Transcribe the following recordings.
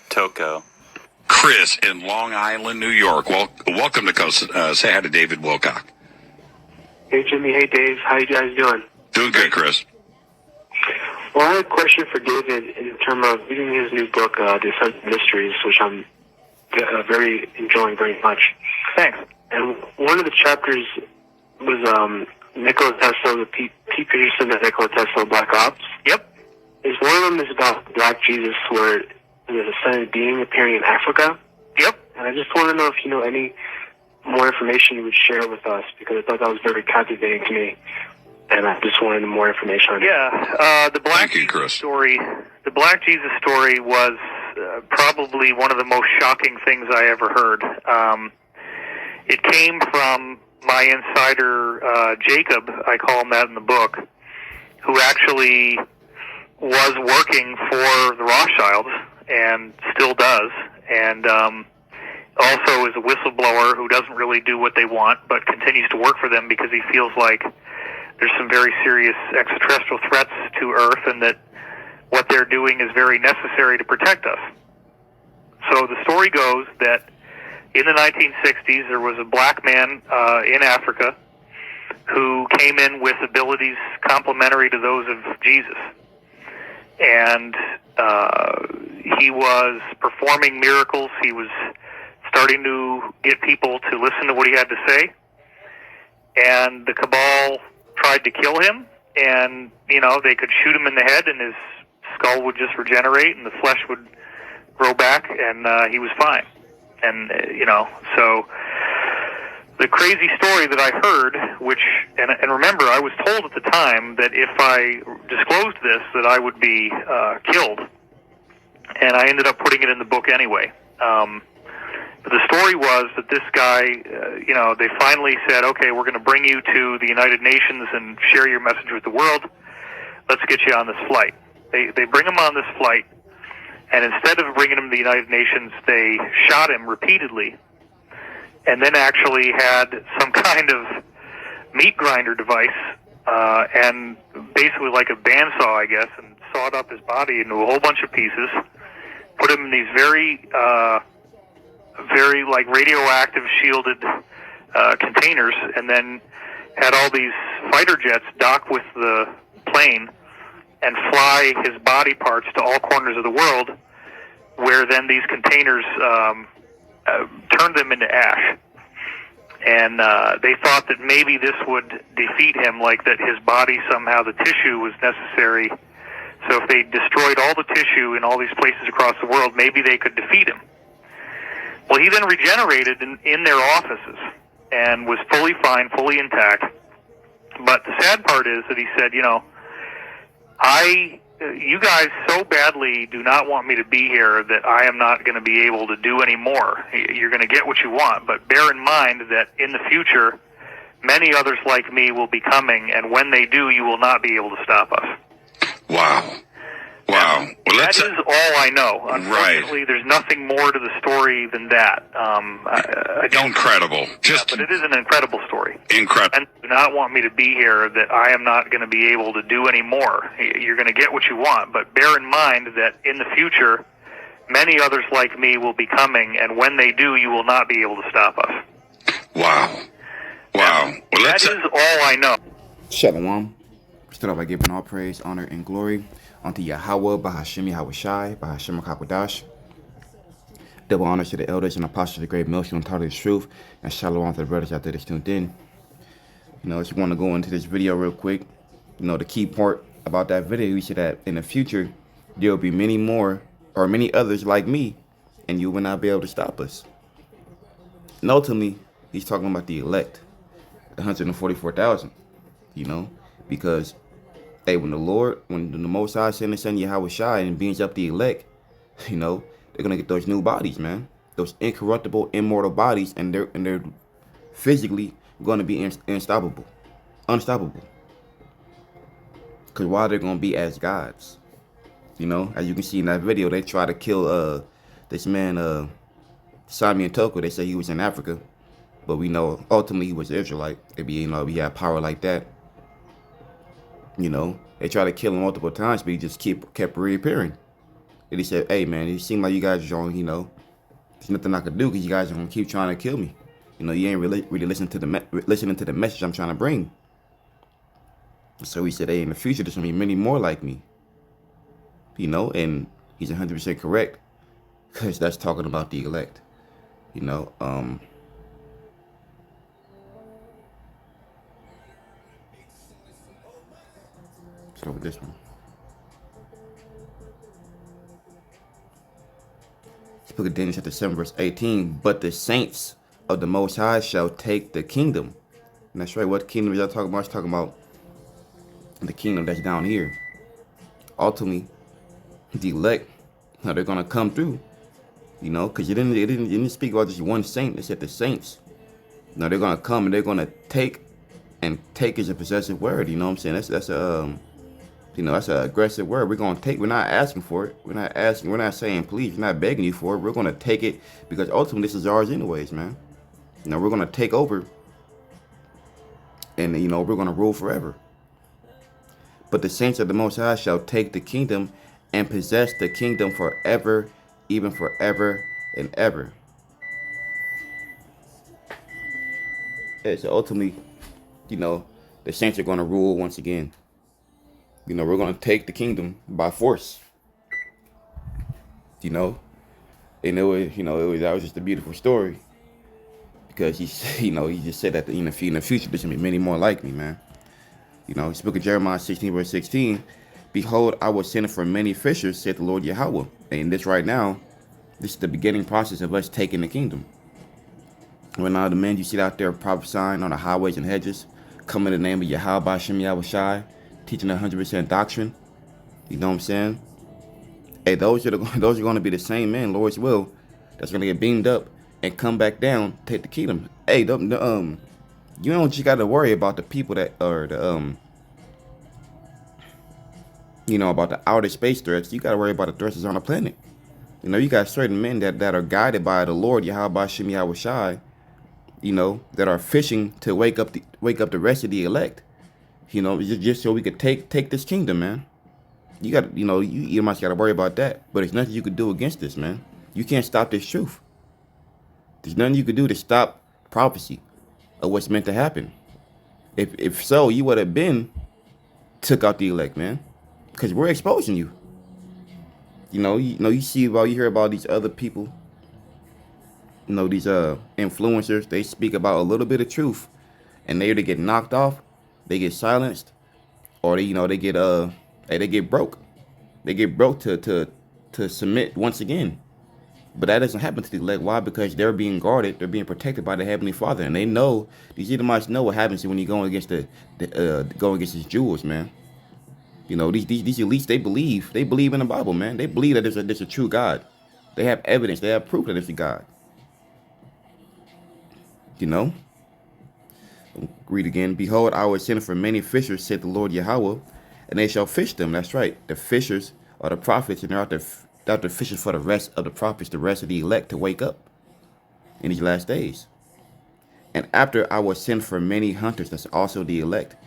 Toko. Chris in Long Island, New York. Welcome to Coast. Say hi to David Wilcock. Hey, Jimmy. Hey, Dave. How you guys doing? Doing good, Chris. Well, I had a question for David in terms of reading his new book, The Ascent Mysteries, which I'm very enjoying very much. Thanks. And one of the chapters was Nikola Tesla, the Pete Peterson and Nikola Tesla Black Ops. Yep. One of them is about Black Jesus, where there's a ascended being appearing in Africa. Yep. And I just want to know if you know any more information you would share with us, because I thought that was very captivating to me, and I just wanted more information on it. Yeah. The Black Thank you, Jesus Chris. story. The Black Jesus story was probably one of the most shocking things I ever heard. It came from my insider, Jacob, I call him that in the book, who actually was working for the Rothschilds and still does, and also is a whistleblower who doesn't really do what they want but continues to work for them because he feels like there's some very serious extraterrestrial threats to Earth and that what they're doing is very necessary to protect us. So the story goes that in the 1960s there was a black man in Africa who came in with abilities complementary to those of Jesus. And he was performing miracles. He was starting to get people to listen to what he had to say. And the cabal tried to kill him. And, they could shoot him in the head and his skull would just regenerate and the flesh would grow back and he was fine. And, so the crazy story that I heard, and remember, I was told at the time that if I disclosed this, that I would be killed. And I ended up putting it in the book anyway. But the story was that this guy, they finally said, okay, we're going to bring you to the United Nations and share your message with the world. Let's get you on this flight. They bring him on this flight, and instead of bringing him to the United Nations, they shot him repeatedly, and then actually had some kind of meat grinder device, and basically like a bandsaw, I guess, and sawed up his body into a whole bunch of pieces, put him in these very like radioactive shielded containers, and then had all these fighter jets dock with the plane and fly his body parts to all corners of the world, where then these containers turned them into ash. And they thought that maybe this would defeat him, like that his body somehow, the tissue was necessary. So if they destroyed all the tissue in all these places across the world, maybe they could defeat him. Well, he then regenerated in their offices and was fully fine, fully intact. But the sad part is that he said, you guys so badly do not want me to be here that I am not going to be able to do any more. You're going to get what you want, but bear in mind that in the future, many others like me will be coming, and when they do, you will not be able to stop us. Wow. Well, that is all I know. Unfortunately, there's nothing more to the story than that. Incredible. But it is an incredible story. Incredible. And do not want me to be here that I am not going to be able to do any more. You're going to get what you want, but bear in mind that in the future, many others like me will be coming, and when they do, you will not be able to stop us. Wow. That is all I know. Shalom. Start off by giving all praise, honor, and glory unto Yahweh, Bahashim Yahushai, Bahashim HaKakwadash. Double honor to the elders and apostles of the great millstone taught the truth, and shalom to the brothers out there that's tuned in. Just want to go into this video real quick. The key part about that video is that in the future, there will be many more, or many others like me, and you will not be able to stop us. And ultimately, he's talking about the elect, the 144,000, because when the Most High sent his son Yahushai and brings up the elect, they're gonna get those new bodies, man. Those incorruptible, immortal bodies, and they're physically gonna be unstoppable. Cause why they're gonna be as gods, As you can see in that video, they try to kill this man Simon Toko. They say he was in Africa, but we know ultimately he was an Israelite. He had power like that. They tried to kill him multiple times, but he just kept reappearing. And he said, hey, man, it seemed like you guys are on, there's nothing I could do because you guys are going to keep trying to kill me. You ain't really listening to the message I'm trying to bring. So he said, hey, in the future, there's going to be many more like me. And he's 100% correct because that's talking about the elect. So with this one. This book of Daniel chapter 7 verse 18. But the saints of the Most High shall take the kingdom. And that's right. What kingdom is y'all talking about? It's talking about the kingdom that's down here. Ultimately, the elect, they're gonna come through. Because it didn't speak about just one saint. It said the saints. They're gonna come and they're gonna take, and take is a possessive word. You know what I'm saying? That's an aggressive word. We're gonna take. We're not asking for it. We're not saying please. We're not begging you for it. We're gonna take it because ultimately this is ours anyways, man. We're gonna take over, and we're gonna rule forever. But the saints of the Most High shall take the kingdom and possess the kingdom forever, even forever and ever. Yeah, so ultimately, the saints are gonna rule once again. We're going to take the kingdom by force. And that was just a beautiful story. Because he just said that in the future, there's going to be many more like me, man. He spoke of Jeremiah 16, verse 16. Behold, I will send for many fishers, said the Lord Yahweh. And this right now, this is the beginning process of us taking the kingdom. When now the men you see out there prophesying on the highways and hedges, come in the name of Yahweh Ba'Shem Yahweh Shai, teaching 100% doctrine. You know what I'm saying? Hey, those are going to be the same men, Lord's will, that's going to get beamed up and come back down, take the kingdom. Hey, you don't just got to worry about the people that are about the outer space threats. You got to worry about the threats that's on the planet. You got certain men that are guided by the Lord Yahweh Ba'Shem Yahweh Shai, that are fishing to wake up the rest of the elect. Just so we could take this kingdom, man. You got, you might got to worry about that, but there's nothing you could do against this, man. You can't stop this truth. There's nothing you could do to stop prophecy of what's meant to happen. If so, you would have been took out the elect, man, because we're exposing you. You see about, you hear about these other people, these influencers. They speak about a little bit of truth, and they either get knocked off, they get silenced, or they get broke. They get broke to submit once again. But that doesn't happen to the elect. Why? Because they're being guarded, they're being protected by the Heavenly Father, and they know, these Edomites know what happens when you go against going against these jewels, man. These elites, they believe in the Bible, man. They believe that there's a true God. They have evidence, they have proof that there's a God. Read again. Behold, I will send for many fishers, said the Lord Yahweh, and they shall fish them. That's right. The fishers are the prophets, and they're out there fishing for the rest of the prophets, the rest of the elect to wake up in these last days. And after I will send for many hunters, that's also the elect.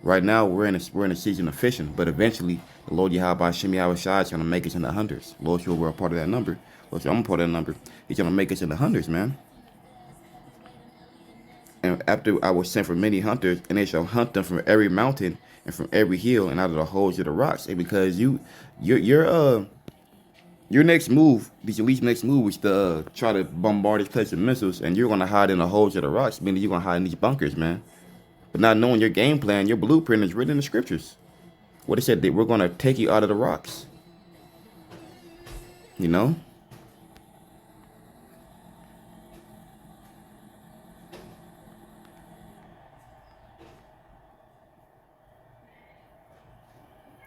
Right now we're in a season of fishing, but eventually the Lord Yahweh Ba'Shem Yahweh Shai is going to make us in the hundreds. Lord, sure we're a part of that number. Lord, sure I'm a part of that number. He's going to make us in the hundreds, man. And after I will send for many hunters, and they shall hunt them from every mountain and from every hill and out of the holes of the rocks. And because your next move, these elites' next move is to try to bombard this place with missiles, and you're gonna hide in the holes of the rocks, meaning you're gonna hide in these bunkers, man. But not knowing your game plan, your blueprint is written in the scriptures. What it said, that we're gonna take you out of the rocks.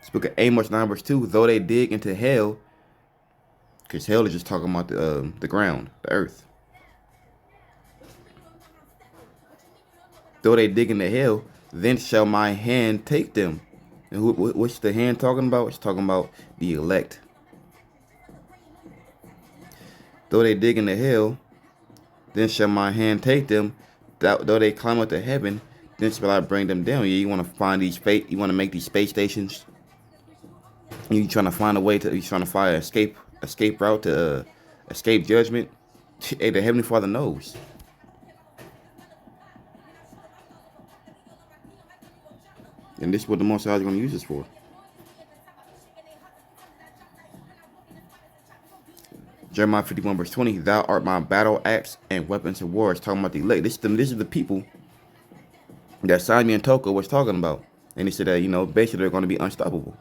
This book of Amos 9 verse 2, though they dig into hell, because hell is just talking about the ground, the earth. Though they dig into hell, then shall my hand take them. And what's the hand talking about? It's talking about the elect. Though they dig into hell, then shall my hand take them. Though they climb up to heaven, then shall I bring them down. You want to find these you want to make these space stations You trying to find a way to, you trying to find an escape route to escape judgment. Hey, the Heavenly Father knows. And this is what the Most High is going to use this for. Jeremiah 51 verse 20, thou art my battle axe and weapons of war. It's talking about the elect. This is the people that Simon and Toko was talking about. And he said that, you know, basically they're going to be unstoppable.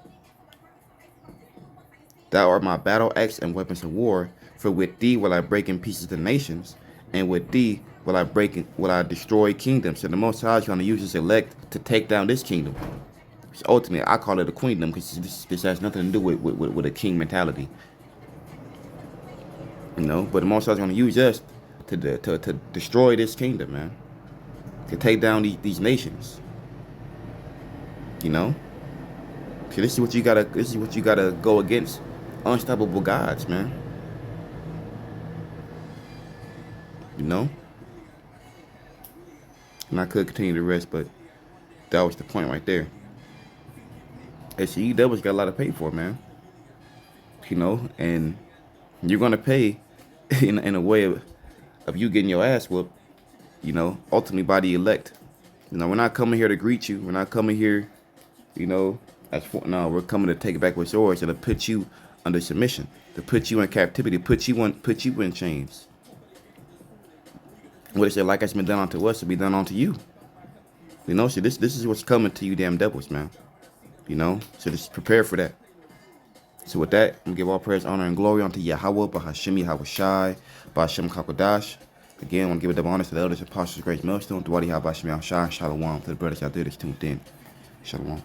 Thou art my battle axe and weapons of war, for with thee will I break in pieces the nations, and with thee will I destroy kingdoms. So the Most High is going to use his elect to take down this kingdom. So ultimately, I call it a queendom because this has nothing to do with a king mentality. You know, but the Most High is going to use us to destroy this kingdom, man. To take down these nations. You know? So this is what you gotta go against. Unstoppable gods, man. You know? And I could continue the rest, but that was the point right there. SCEW's got a lot to pay for, man. You know, and you're gonna pay in a way of you getting your ass whooped, you know, ultimately by the elect. You know, we're not coming here to greet you. We're not coming here, you know, no, we're coming to take it back with swords and to put you under submission, to put you in captivity, put you in chains. What it said, like it's been done unto us, to be done unto you. You know, so this is what's coming to you, damn devils, man. You know, so just prepare for that. So with that, I'm gonna give all praise, honor, and glory unto Yahweh, Bahashim Yahawashi, Bahashim Kakodash. Again, I want to give a double honor to the elders, apostles, grace, millstone, Dwadi Habashim Yahshai, Shalom, to the brothers out there that's tuned in. Shalom.